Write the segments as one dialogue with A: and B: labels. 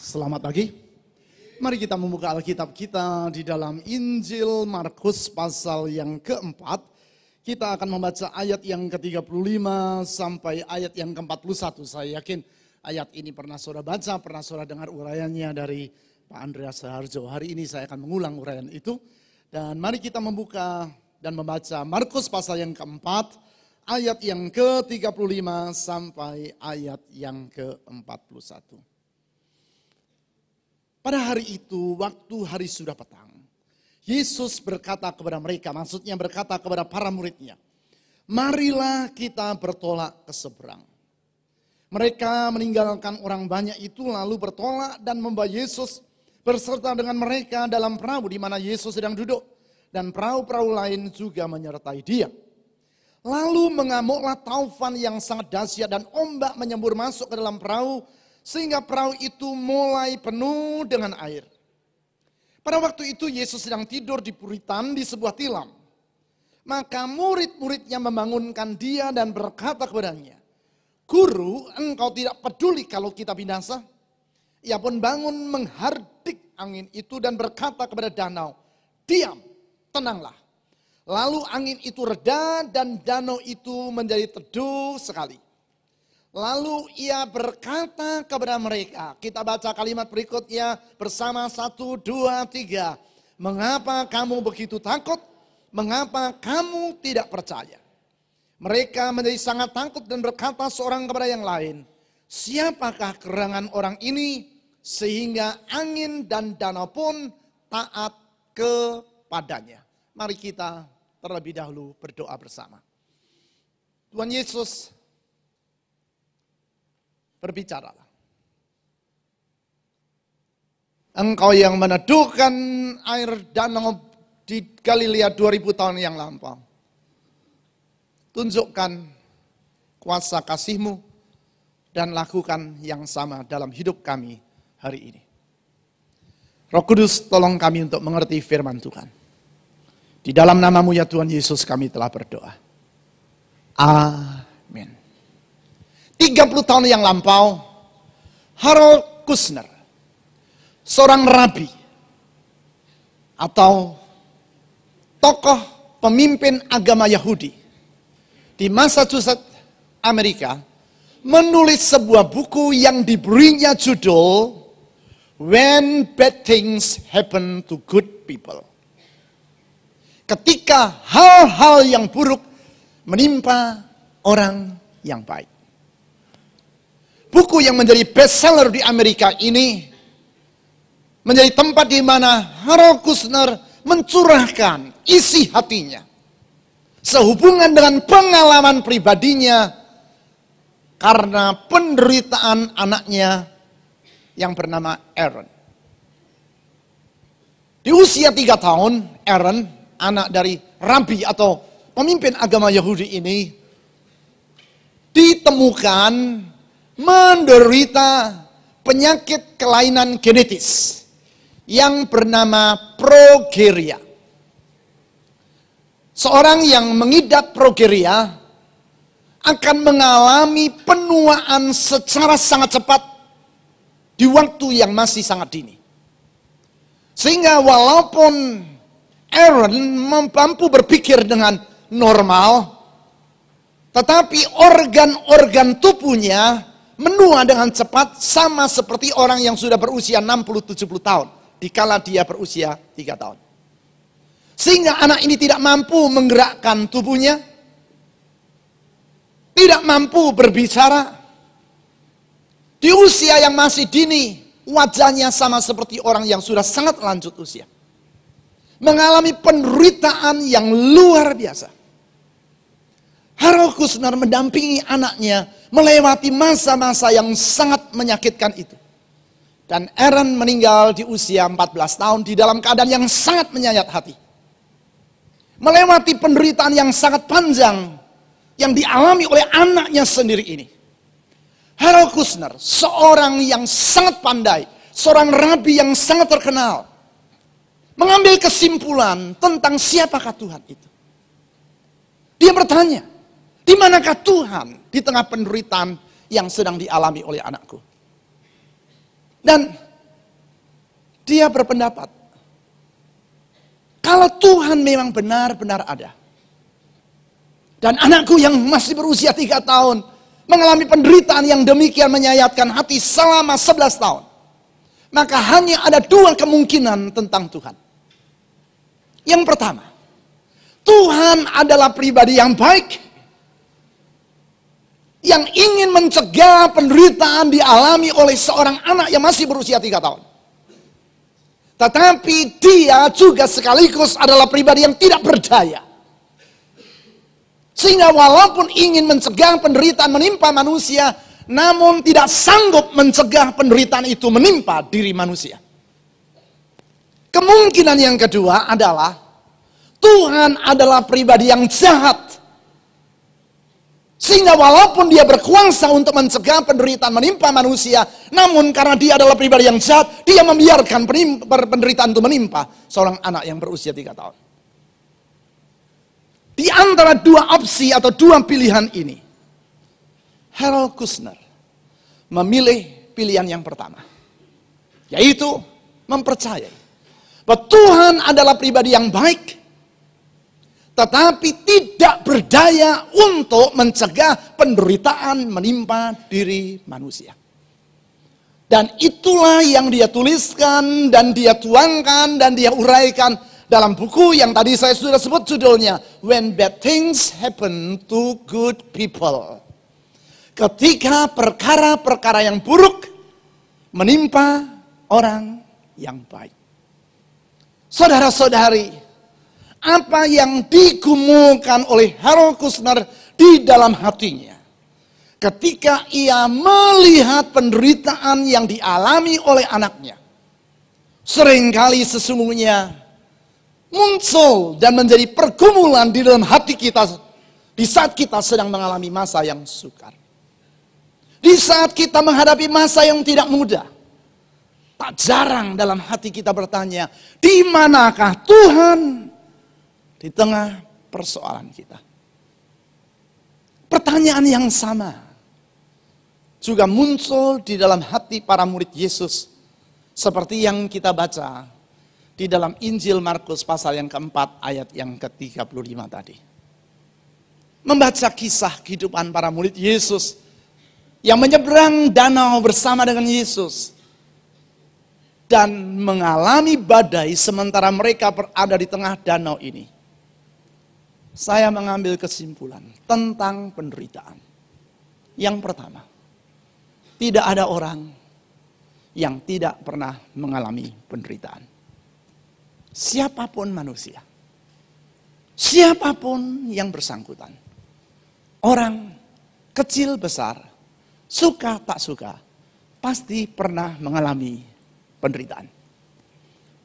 A: Selamat pagi. Mari kita membuka Alkitab kita di dalam Injil Markus pasal yang keempat. Kita akan membaca ayat yang ke-35 sampai ayat yang ke-41. Saya yakin ayat ini pernah saudara baca, pernah saudara dengar uraiannya dari Pak Andreas Harjo. Hari ini saya akan mengulang uraian itu. Dan mari kita membuka dan membaca Markus pasal yang keempat, ayat yang ke-35 sampai ayat yang ke-41. Pada hari itu, waktu hari sudah petang, Yesus berkata kepada mereka, maksudnya berkata kepada para muridnya, marilah kita bertolak ke seberang. Mereka meninggalkan orang banyak itu lalu bertolak dan membawa Yesus berserta dengan mereka dalam perahu di mana Yesus sedang duduk. Dan perahu-perahu lain juga menyertai dia. Lalu mengamuklah taufan yang sangat dahsyat dan ombak menyembur masuk ke dalam perahu, sehingga perahu itu mulai penuh dengan air. Pada waktu itu Yesus sedang tidur di puritan di sebuah tilam. Maka murid-muridnya membangunkan dia dan berkata kepadanya, Guru, engkau tidak peduli kalau kita binasa? Ia pun bangun menghardik angin itu dan berkata kepada danau, diam, tenanglah. Lalu angin itu reda dan danau itu menjadi teduh sekali. Lalu ia berkata kepada mereka, kita baca kalimat berikutnya bersama 1, 2, 3. Mengapa kamu begitu takut? Mengapa kamu tidak percaya? Mereka menjadi sangat takut dan berkata seorang kepada yang lain, siapakah gerangan orang ini sehingga angin dan danau pun taat kepadanya? Mari kita terlebih dahulu berdoa bersama. Tuhan Yesus, berbicaralah. Engkau yang meneduhkan air danau di Galilea 2000 tahun yang lampau. Tunjukkan kuasa kasih-Mu dan lakukan yang sama dalam hidup kami hari ini. Roh Kudus, tolong kami untuk mengerti firman Tuhan. Di dalam nama-Mu ya Tuhan Yesus kami telah berdoa. Amin. 30 tahun yang lampau, Harold Kushner, seorang rabi atau tokoh pemimpin agama Yahudi di Massachusetts, Amerika, menulis sebuah buku yang diberinya judul When Bad Things Happen to Good People. Ketika hal-hal yang buruk menimpa orang yang baik. Buku yang menjadi bestseller di Amerika ini menjadi tempat di mana Harold Kushner mencurahkan isi hatinya sehubungan dengan pengalaman pribadinya karena penderitaan anaknya yang bernama Aaron. Di usia 3 tahun, Aaron, anak dari rabi atau pemimpin agama Yahudi ini, ditemukan menderita penyakit kelainan genetis yang bernama progeria. Seorang yang mengidap progeria akan mengalami penuaan secara sangat cepat di waktu yang masih sangat dini. Sehingga walaupun Aaron mampu berpikir dengan normal, tetapi organ-organ tubuhnya menua dengan cepat sama seperti orang yang sudah berusia 60-70 tahun. Dikala dia berusia 3 tahun. Sehingga anak ini tidak mampu menggerakkan tubuhnya. Tidak mampu berbicara. Di usia yang masih dini, wajahnya sama seperti orang yang sudah sangat lanjut usia. Mengalami penderitaan yang luar biasa. Harold Kushner mendampingi anaknya melewati masa-masa yang sangat menyakitkan itu. Dan Aaron meninggal di usia 14 tahun di dalam keadaan yang sangat menyayat hati. Melewati penderitaan yang sangat panjang yang dialami oleh anaknya sendiri ini. Harold Kushner, seorang yang sangat pandai, seorang rabi yang sangat terkenal, mengambil kesimpulan tentang siapakah Tuhan itu. Dia bertanya, di manakah Tuhan di tengah penderitaan yang sedang dialami oleh anakku? Dan Dia berpendapat, kalau Tuhan memang benar-benar ada, dan anakku yang masih berusia 3 tahun mengalami penderitaan yang demikian menyayatkan hati selama 11 tahun, maka hanya ada 2 kemungkinan tentang Tuhan. Yang pertama, Tuhan adalah pribadi yang baik, yang ingin mencegah penderitaan dialami oleh seorang anak yang masih berusia 3 tahun. Tetapi dia juga sekaligus adalah pribadi yang tidak berdaya. Sehingga walaupun ingin mencegah penderitaan menimpa manusia, namun tidak sanggup mencegah penderitaan itu menimpa diri manusia. Kemungkinan yang kedua adalah Tuhan adalah pribadi yang jahat. Sehingga walaupun dia berkuasa untuk mencegah penderitaan menimpa manusia, namun karena dia adalah pribadi yang jahat, dia membiarkan penderitaan itu menimpa seorang anak yang berusia 3 tahun. Di antara 2 opsi atau 2 pilihan ini, Harold Kushner memilih pilihan yang pertama, yaitu mempercayai bahwa Tuhan adalah pribadi yang baik, tetapi tidak berdaya untuk mencegah penderitaan menimpa diri manusia. Dan itulah yang dia tuliskan dan dia tuangkan dan dia uraikan dalam buku yang tadi saya sudah sebut judulnya, When Bad Things Happen to Good People. Ketika perkara-perkara yang buruk menimpa orang yang baik. Saudara-saudari, apa yang digumulkan oleh Harold Kushner di dalam hatinya ketika ia melihat penderitaan yang dialami oleh anaknya, seringkali sesungguhnya muncul dan menjadi pergumulan di dalam hati kita di saat kita sedang mengalami masa yang sukar. Di saat kita menghadapi masa yang tidak mudah, tak jarang dalam hati kita bertanya, di manakah Tuhan di tengah persoalan kita? Pertanyaan yang sama juga muncul di dalam hati para murid Yesus, seperti yang kita baca di dalam Injil Markus pasal yang keempat ayat yang ke-35 tadi. Membaca kisah kehidupan para murid Yesus yang menyeberang danau bersama dengan Yesus dan mengalami badai sementara mereka berada di tengah danau ini. Saya mengambil kesimpulan tentang penderitaan. Yang pertama, tidak ada orang yang tidak pernah mengalami penderitaan. Siapapun manusia, siapapun yang bersangkutan, orang kecil besar, suka tak suka, pasti pernah mengalami penderitaan.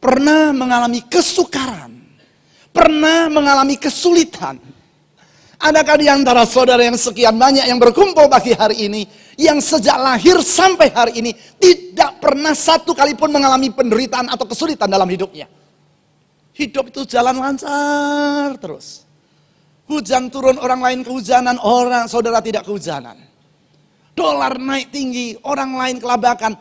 A: Pernah mengalami kesukaran, pernah mengalami kesulitan. Adakah di antara saudara yang sekian banyak yang berkumpul pagi hari ini, yang sejak lahir sampai hari ini tidak pernah satu kali pun mengalami penderitaan atau kesulitan dalam hidupnya? Hidup itu jalan lancar terus. Hujan turun, orang lain kehujanan, saudara tidak kehujanan. Dolar naik tinggi, orang lain kelabakan,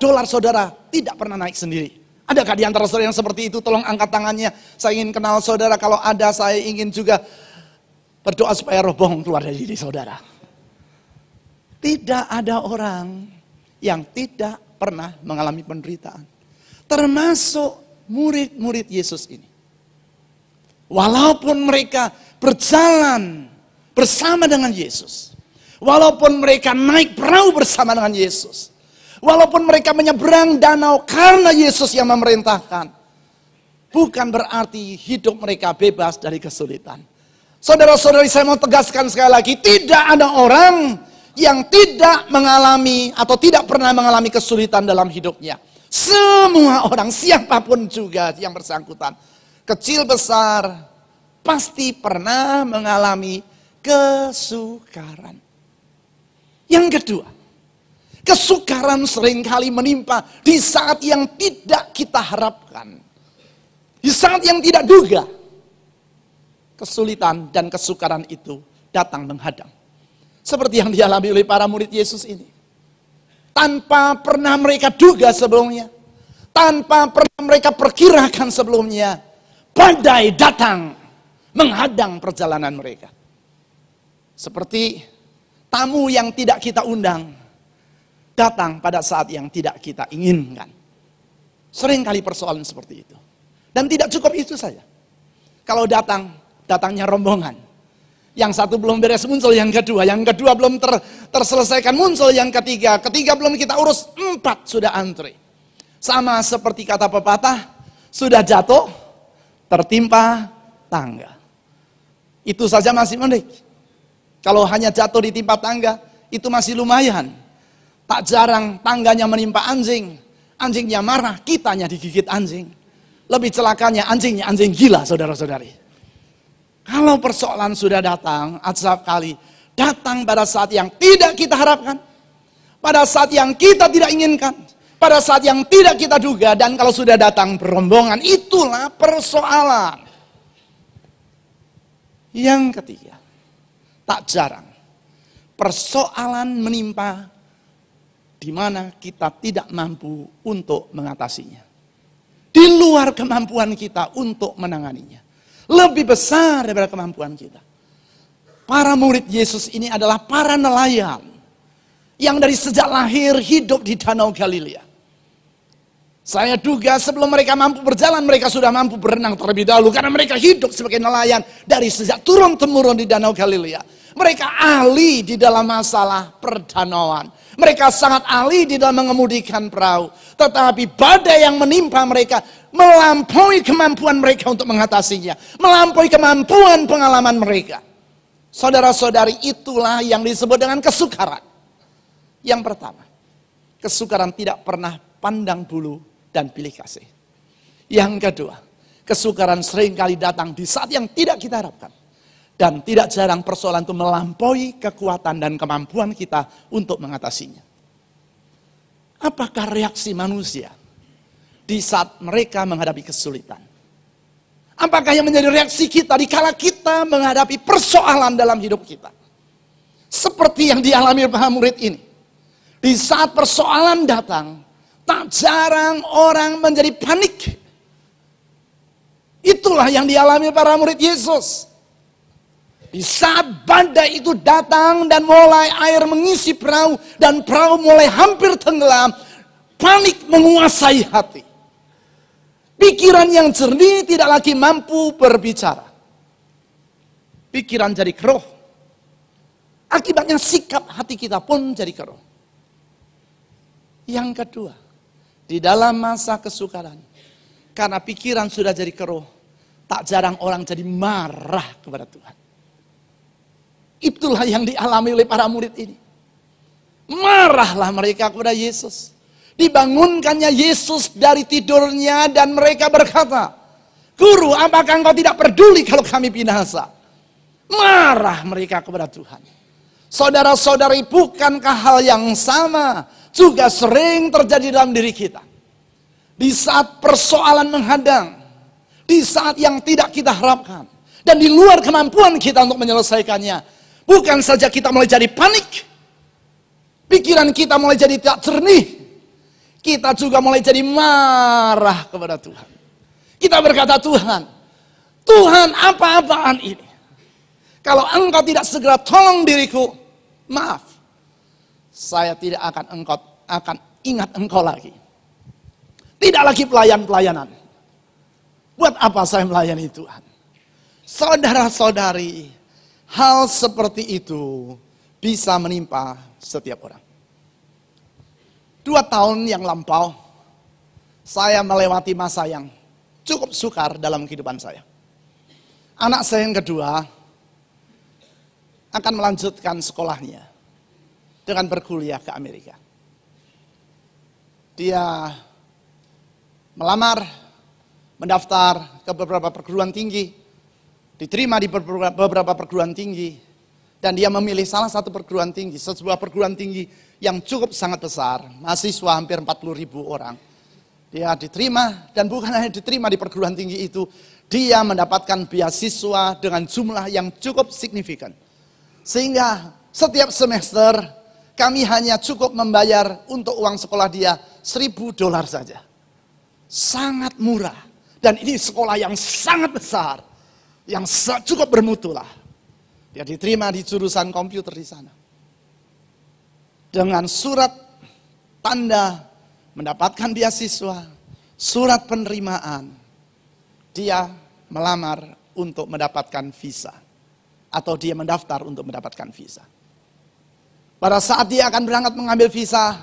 A: dolar saudara tidak pernah naik sendiri. Adakah di antara saudara yang seperti itu? Tolong angkat tangannya. Saya ingin kenal saudara. Kalau ada, saya ingin juga berdoa supaya roh bohong keluar dari diri saudara. Tidak ada orang yang tidak pernah mengalami penderitaan. Termasuk murid-murid Yesus ini. Walaupun mereka berjalan bersama dengan Yesus. Walaupun mereka naik perahu bersama dengan Yesus. Walaupun mereka menyeberang danau karena Yesus yang memerintahkan. Bukan berarti hidup mereka bebas dari kesulitan. Saudara-saudari, saya mau tegaskan sekali lagi. Tidak ada orang yang tidak mengalami atau tidak pernah mengalami kesulitan dalam hidupnya. Semua orang, siapapun juga yang bersangkutan, kecil besar, pasti pernah mengalami kesukaran. Yang kedua, kesukaran seringkali menimpa di saat yang tidak kita harapkan. Di saat yang tidak duga. Kesulitan dan kesukaran itu datang menghadang. Seperti yang dialami oleh para murid Yesus ini. Tanpa pernah mereka duga sebelumnya. Tanpa pernah mereka perkirakan sebelumnya, badai datang menghadang perjalanan mereka. Seperti tamu yang tidak kita undang, datang pada saat yang tidak kita inginkan. Sering kali persoalan seperti itu. Dan tidak cukup itu saja. Kalau datangnya rombongan. Yang satu belum beres muncul yang kedua belum terselesaikan muncul yang ketiga belum kita urus, 4 sudah antri. Sama seperti kata pepatah, sudah jatuh, tertimpa tangga. Itu saja masih mending. Kalau hanya jatuh ditimpa tangga, itu masih lumayan. Tak jarang tangganya menimpa anjing, anjingnya marah, kitanya digigit anjing. Lebih celakanya anjingnya anjing gila, saudara-saudari. Kalau persoalan sudah datang, acap kali, datang pada saat yang tidak kita harapkan, pada saat yang kita tidak inginkan, pada saat yang tidak kita duga, dan kalau sudah datang berombongan, itulah persoalan. Yang ketiga, tak jarang persoalan menimpa di mana kita tidak mampu untuk mengatasinya. Di luar kemampuan kita untuk menanganinya. Lebih besar daripada kemampuan kita. Para murid Yesus ini adalah para nelayan yang dari sejak lahir hidup di Danau Galilea. Saya duga sebelum mereka mampu berjalan, mereka sudah mampu berenang terlebih dahulu. Karena mereka hidup sebagai nelayan dari sejak turun-temurun di Danau Galilea. Mereka ahli di dalam masalah perdanauan. Mereka sangat ahli di dalam mengemudikan perahu. Tetapi badai yang menimpa mereka melampaui kemampuan mereka untuk mengatasinya. Melampaui kemampuan pengalaman mereka. Saudara-saudari, itulah yang disebut dengan kesukaran. Yang pertama, kesukaran tidak pernah pandang bulu dan pilih kasih. Yang kedua, kesukaran seringkali datang di saat yang tidak kita harapkan. Dan tidak jarang persoalan itu melampaui kekuatan dan kemampuan kita untuk mengatasinya. Apakah reaksi manusia di saat mereka menghadapi kesulitan? Apakah yang menjadi reaksi kita dikala kita menghadapi persoalan dalam hidup kita? Seperti yang dialami para murid ini. Di saat persoalan datang, tak jarang orang menjadi panik. Itulah yang dialami para murid Yesus. Di saat badai itu datang dan mulai air mengisi perahu dan perahu mulai hampir tenggelam, panik menguasai hati. Pikiran yang jernih tidak lagi mampu berbicara. Pikiran jadi keruh. Akibatnya sikap hati kita pun jadi keruh. Yang kedua, di dalam masa kesukaran, karena pikiran sudah jadi keruh, tak jarang orang jadi marah kepada Tuhan. Itulah yang dialami oleh para murid ini. Marahlah mereka kepada Yesus. Dibangunkannya Yesus dari tidurnya dan mereka berkata, "Guru, apakah engkau tidak peduli kalau kami binasa?" Marah mereka kepada Tuhan. Saudara-saudari, bukankah hal yang sama juga sering terjadi dalam diri kita? Di saat persoalan menghadang, di saat yang tidak kita harapkan, dan di luar kemampuan kita untuk menyelesaikannya, bukan saja kita mulai jadi panik, pikiran kita mulai jadi tidak jernih, kita juga mulai jadi marah kepada Tuhan. Kita berkata, Tuhan apa-apaan ini? Kalau engkau tidak segera tolong diriku, maaf, saya tidak akan ingat engkau lagi. Tidak lagi pelayanan. Buat apa saya melayani Tuhan? Saudara-saudari, hal seperti itu bisa menimpa setiap orang. 2 tahun yang lampau, saya melewati masa yang cukup sukar dalam kehidupan saya. Anak saya yang kedua akan melanjutkan sekolahnya dengan berkuliah ke Amerika. Dia melamar, mendaftar ke beberapa perguruan tinggi, diterima di beberapa perguruan tinggi, dan dia memilih salah satu perguruan tinggi, sebuah perguruan tinggi yang cukup sangat besar, mahasiswa hampir 40.000 orang. Dia diterima, dan bukan hanya diterima di perguruan tinggi itu, dia mendapatkan beasiswa dengan jumlah yang cukup signifikan. Sehingga setiap semester kami hanya cukup membayar untuk uang sekolah dia $1.000 saja. sangat murah. Dan ini sekolah yang sangat besar, yang cukup bermutu lah. Dia diterima di jurusan komputer di sana. Dengan surat tanda mendapatkan beasiswa, surat penerimaan, dia melamar untuk mendapatkan visa. Atau dia mendaftar untuk mendapatkan visa. Pada saat dia akan berangkat mengambil visa,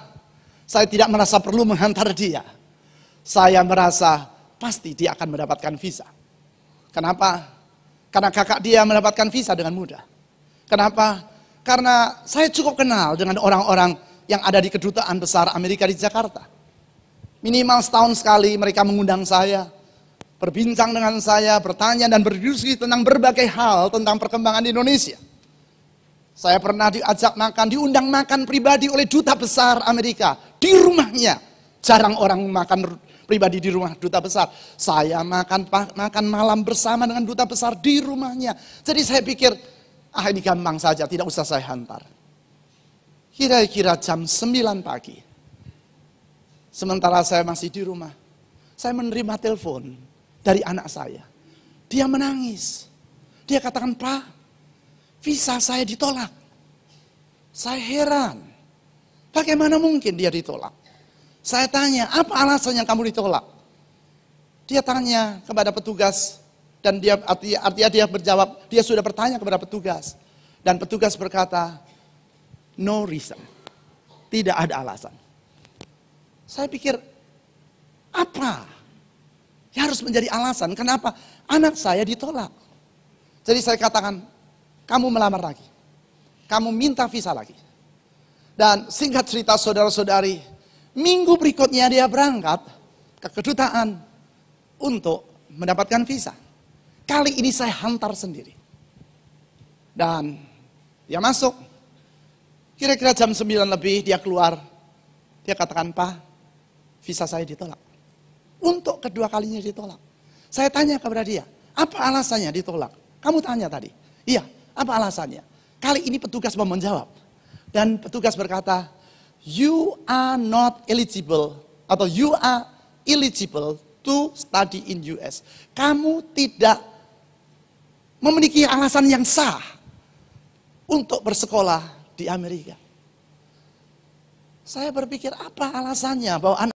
A: saya tidak merasa perlu menghantar dia. Saya merasa pasti dia akan mendapatkan visa. Kenapa? Karena kakak dia mendapatkan visa dengan mudah. Kenapa? Karena saya cukup kenal dengan orang-orang yang ada di kedutaan besar Amerika di Jakarta. Minimal setahun sekali mereka mengundang saya, berbincang dengan saya, bertanya dan berdiskusi tentang berbagai hal tentang perkembangan di Indonesia. Saya pernah diajak makan, diundang makan pribadi oleh duta besar Amerika di rumahnya. Jarang orang makan pribadi di rumah duta besar. Saya makan malam bersama dengan duta besar di rumahnya. Jadi saya pikir, ini gampang saja, tidak usah saya hantar. Kira-kira jam 9 pagi. Sementara saya masih di rumah, saya menerima telepon dari anak saya. Dia menangis. Dia katakan, "Pak, visa saya ditolak." Saya heran. Bagaimana mungkin dia ditolak? Saya tanya, apa alasannya kamu ditolak? Dia tanya kepada petugas. Dan dia artinya dia berjawab, dia sudah bertanya kepada petugas. Dan petugas berkata, "No reason." Tidak ada alasan. Saya pikir, apa yang harus menjadi alasan kenapa anak saya ditolak? Jadi saya katakan, kamu melamar lagi. Kamu minta visa lagi. Dan singkat cerita saudara-saudari, minggu berikutnya dia berangkat ke kedutaan untuk mendapatkan visa. Kali ini saya hantar sendiri. Dan dia masuk. Kira-kira jam 9 lebih dia keluar. Dia katakan, "Pak, visa saya ditolak." Untuk kedua kalinya ditolak. Saya tanya kepada dia, apa alasannya ditolak? Kamu tanya tadi. Iya, apa alasannya? Kali ini petugas mau menjawab. Dan petugas berkata, "You are not eligible atau you are eligible to study in US." Kamu tidak memiliki alasan yang sah untuk bersekolah di Amerika. Saya berpikir, apa alasannya bahwa anak